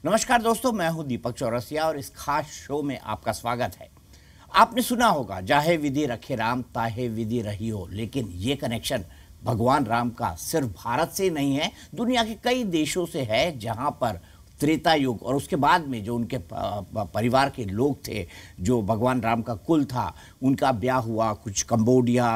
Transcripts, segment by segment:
नमस्कार दोस्तों, मैं हूं दीपक चौरसिया और इस खास शो में आपका स्वागत है। आपने सुना होगा, जाहे विधि रखे राम ताहे विधि रही हो, लेकिन ये कनेक्शन भगवान राम का सिर्फ भारत से नहीं है, दुनिया के कई देशों से है, जहां पर त्रेता युग और उसके बाद में जो उनके परिवार के लोग थे, जो भगवान राम का कुल था, उनका ब्याह हुआ। कुछ कंबोडिया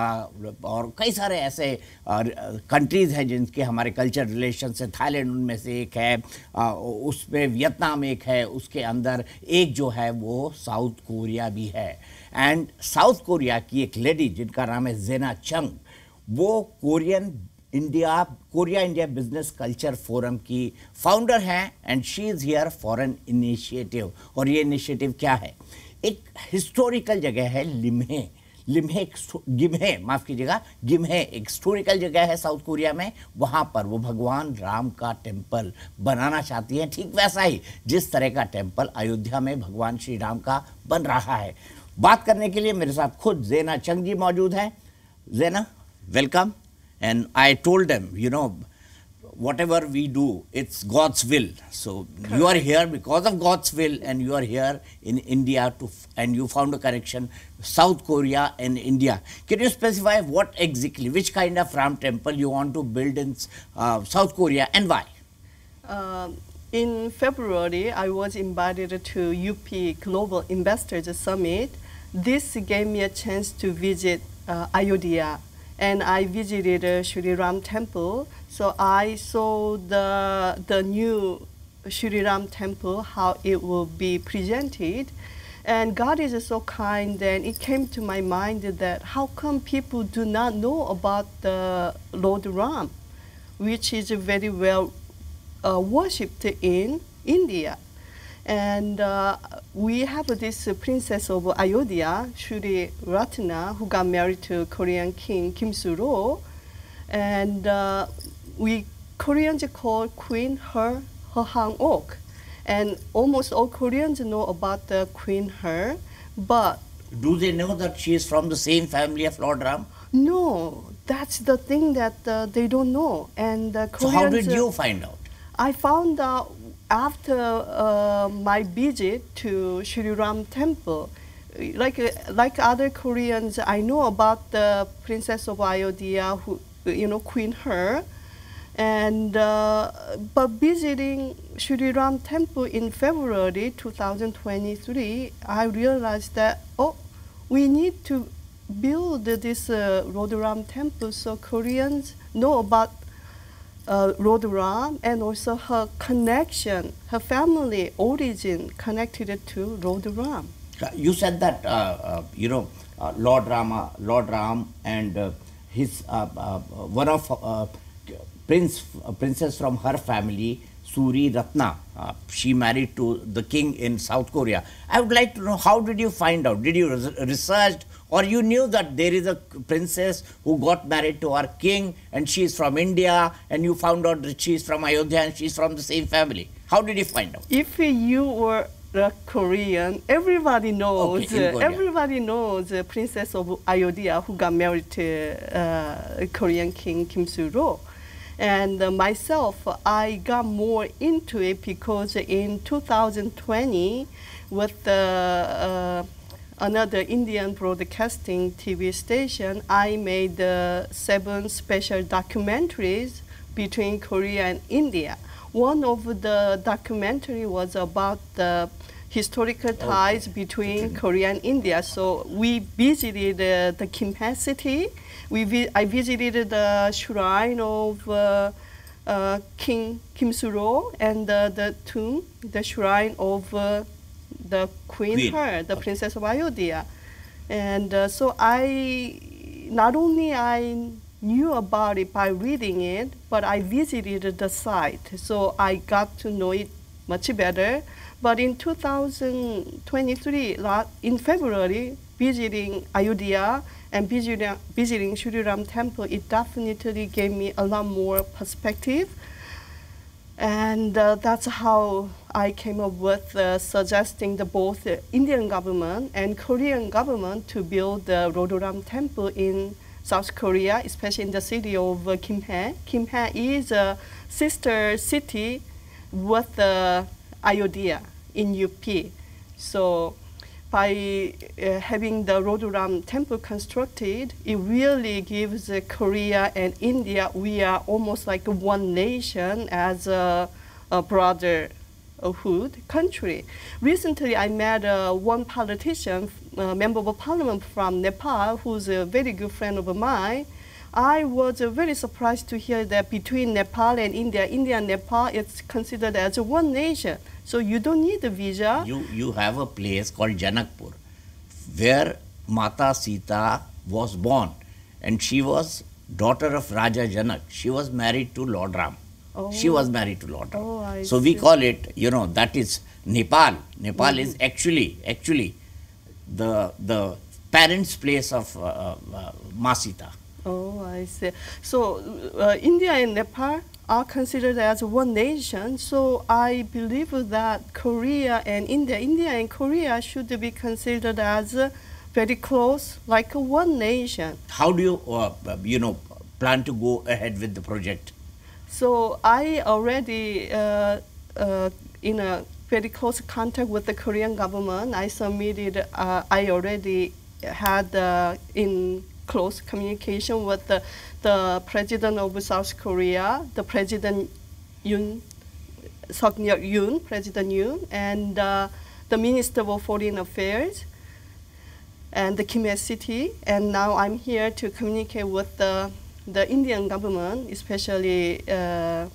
और कई सारे ऐसे कंट्रीज़ हैं जिनके हमारे कल्चर रिलेशन से, थाईलैंड उनमें से एक है, उसमें वियतनाम एक है, उसके अंदर एक जो है वो साउथ कोरिया भी है। एंड साउथ कोरिया की एक लेडी जिनका नाम है जेना चंग, वो Korea India business culture forum की फाउंडर हैं and she is here for an initiative. और ये इनिशिएटिव क्या है? एक हिस्टोरिकल जगह है गिम्हे, माफ़ कीजिएगा, गिम्हे एक हिस्टोरिकल जगह है साउथ कोरिया में। वहाँ पर वो भगवान राम का टेम्पल बनाना चाहती हैं, ठीक वैसा ही जिस तरह का टेम्पल अयोध्या में भगवान श्री राम का बन रहा है। बात करने के लिए मेरे साथ खुद जेना चंग जी मौजूद हैं। जेना, welcome. And I told them, whatever we do, it's God's will. So correct. You are here because of God's will, and you are here in India and you found a connection, South Korea and India. Can you specify which kind of Ram temple you want to build in South Korea and why? In February, I was invited to UP Global Investors Summit. This gave me a chance to visit Ayodhya. And I visited Shri Ram temple, so I saw the new Shri Ram temple, how it will be presented. And God is so kind, and it came to my mind that how come people do not know about the Lord Ram, which is very well worshipped in India. And we have this princess of Ayodhya, Shri Ratna, who got married to Korean king Kim Soo-ro. And we Koreans call queen her Hang-ok. And almost all Koreans know about the queen her, but... Do they know that she is from the same family of Lord Ram? No, that's the thing that they don't know. And Koreans, so how did you find out? I found out after my visit to Shri Ram temple. Like other Koreans, I know about the Princess of Ayodhya, who, Queen Her. And but visiting Shri Ram temple in February 2023, I realized that, we need to build this Lord Ram temple so Koreans know about Lord Ram, and also her connection, her family origin connected to Lord Ram. You said that Lord Ram and his one of princess from her family, Suri Ratna, she married to the king in South Korea. I would like to know, how did you find out? Did you research, or you knew that there is a princess who got married to our king and she is from India, and you found out that she is from Ayodhya and she is from the same family? How did you find out? If you were a Korean, everybody knows. Okay, everybody knows the Princess of Ayodhya who got married to Korean king Kim Soo-ro. And myself, I got more into it because in 2020, with another Indian broadcasting TV station, I made 7 special documentaries between Korea and India. One of the documentary was about the historical ties between Korea and India. So we visited the Gimhae city. I visited the shrine of King Kim Soo-ro and the tomb, the shrine of the Queen Her, the Princess of Ayodhya. And so not only I knew about it by reading it, but I visited the site. So I got to know it much better. But in 2023, in February, visiting Ayodhya and visiting Shri Ram temple, it definitely gave me a lot more perspective. And that's how I came up with suggesting both the Indian government and Korean government to build the Lord Ram temple in South Korea, especially in the city of Gimhae. Gimhae is a sister city with Ayodhya in UP. So by having the Rodoram temple constructed, it really gives Korea and India, we are almost like one nation as a brotherhood country. Recently, I met one politician, member of parliament from Nepal, who's a very good friend of mine. I was very surprised to hear that between Nepal and India, India and Nepal, it's considered as one nation. So you don't need a visa. You have a place called Janakpur, where Mata Sita was born, and she was daughter of Raja Janak. She was married to Lord Ram. Oh. She was married to Lord Ram. Oh, so we call it, that is Nepal. Nepal is actually the parents' place of Masita. Oh, I see. So India and Nepal are considered as one nation. So I believe that Korea and India and Korea should be considered as very close, like one nation. How do you, plan to go ahead with the project? So I already in a very close contact with the Korean government. I submitted. I already had in close communication with the president of South Korea, the President President Yoon, and the Minister of Foreign Affairs, and the Gimhae city. And now I'm here to communicate with the Indian government, especially the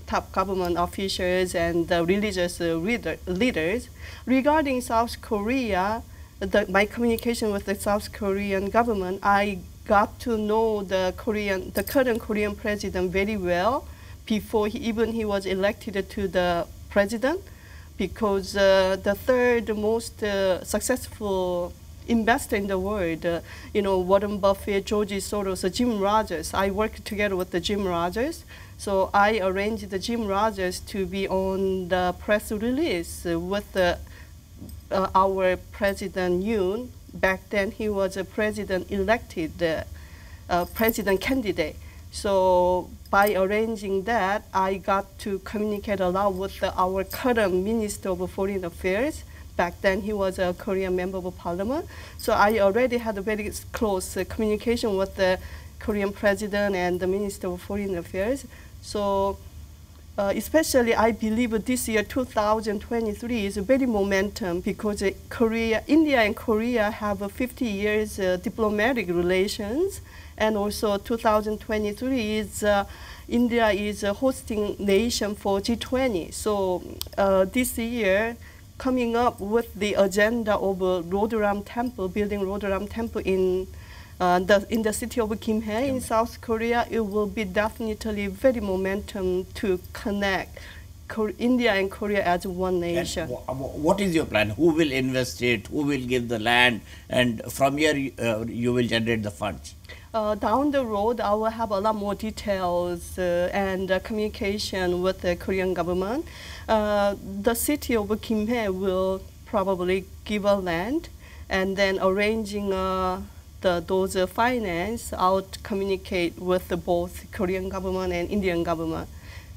top government officials and the religious leaders. Regarding South Korea, my communication with the South Korean government, I got to know the current Korean president very well before he was elected to the president, because the third most successful investor in the world, Warren Buffett, George Soros, Jim Rogers. I worked together with the Jim Rogers. So I arranged the Jim Rogers to be on the press release with our President Yoon. Back then, he was a president-elected president candidate. So by arranging that, I got to communicate a lot with our current Minister of Foreign Affairs. Back then, he was a Korean member of parliament. So I already had a very close communication with the Korean president and the Minister of Foreign Affairs. So especially, I believe this year, 2023, is a very momentum because India and Korea have 50 years diplomatic relations, and also 2023 is India is a hosting nation for G20. So this year, coming up with the agenda of Rodoram Temple, building Rodoram Temple in the city of Gimhae in South Korea, it will be definitely very momentum to connect India and Korea as one nation. What is your plan? Who will invest it? Who will give the land? And from here, you will generate the funds. Down the road, I will have a lot more details and communication with the Korean government. The city of Gimhae will probably give a land, and then arranging those finance, I'll communicate with both Korean government and Indian government.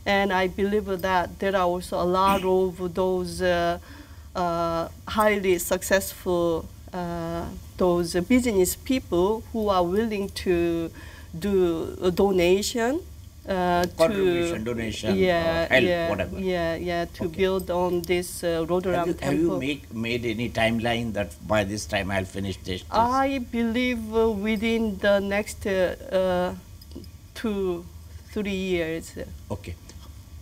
And I believe that there are also a lot of those highly successful those business people who are willing to do a donation, contribution, donation, help, whatever. To build on this Rodoram Temple. Have you made any timeline that by this time I'll finish this? I believe within the next 2-3 years. Okay.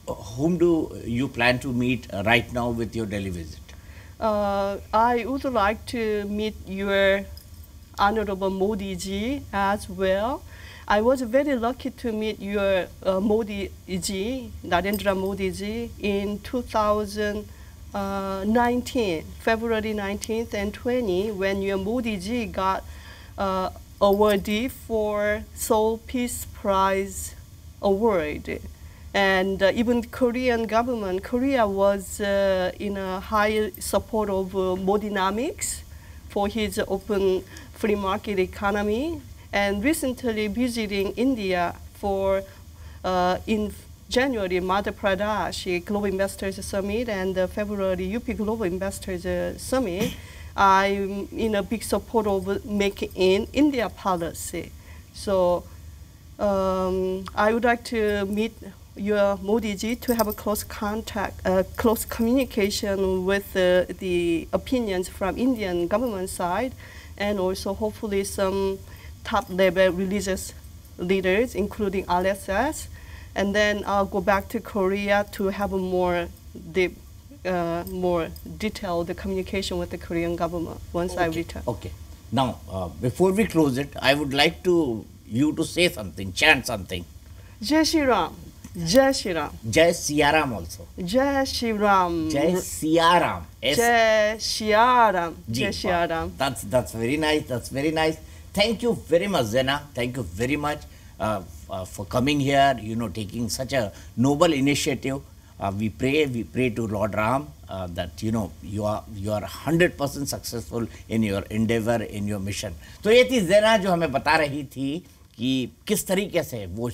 Whom do you plan to meet right now with your Delhi visit? I would like to meet your Honorable Modi ji as well. I was very lucky to meet your Modi ji, Narendra Modi ji, in 2019, February 19th and 20, when your Modi ji got awarded for Seoul Peace Prize Award. And even Korean government, Korea was in a high support of Modinomics for his open free market economy. And recently visiting India for in January Madhya Pradesh Global Investors Summit and February UP Global Investors Summit, I'm in a big support of Make in India policy. So I would like to meet your Modi ji to have a close contact, close communication with the opinions from Indian government side, and also hopefully some top-level religious leaders, including RSS, and then I'll go back to Korea to have a more deep, more detailed communication with the Korean government once I return. Okay. Now, before we close it, I would like you to say something, chant something. Jai Shri Ram. Jai Shri Ram. Jai Siya Ram also. Jai Shri Ram. Jai Siya Ram. Jai Shri Ram. Jai Shri Ram. That's very nice. That's very nice. Thank you very much, Zena. Thank you very much for coming here. You know, taking such a noble initiative. We pray to Lord Ram that you know you are 100% successful in your endeavor, in your mission. तो ये थी ज़ेना जो हमें बता रही थी कि किस तरीके से वो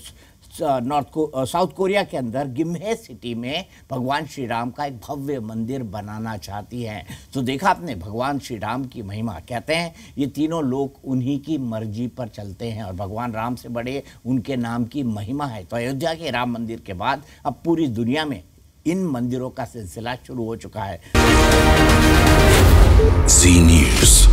साउथ कोरिया के अंदर गिम्हे सिटी में भगवान श्री राम का एक भव्य मंदिर बनाना चाहती हैं। तो देखा आपने भगवान श्री राम की महिमा, कहते हैं ये तीनों लोग उन्हीं की मर्जी पर चलते हैं और भगवान राम से बड़े उनके नाम की महिमा है। तो अयोध्या के राम मंदिर के बाद अब पूरी दुनिया में इन मंदिरों का सिलसिला शुरू हो चुका है। Z News।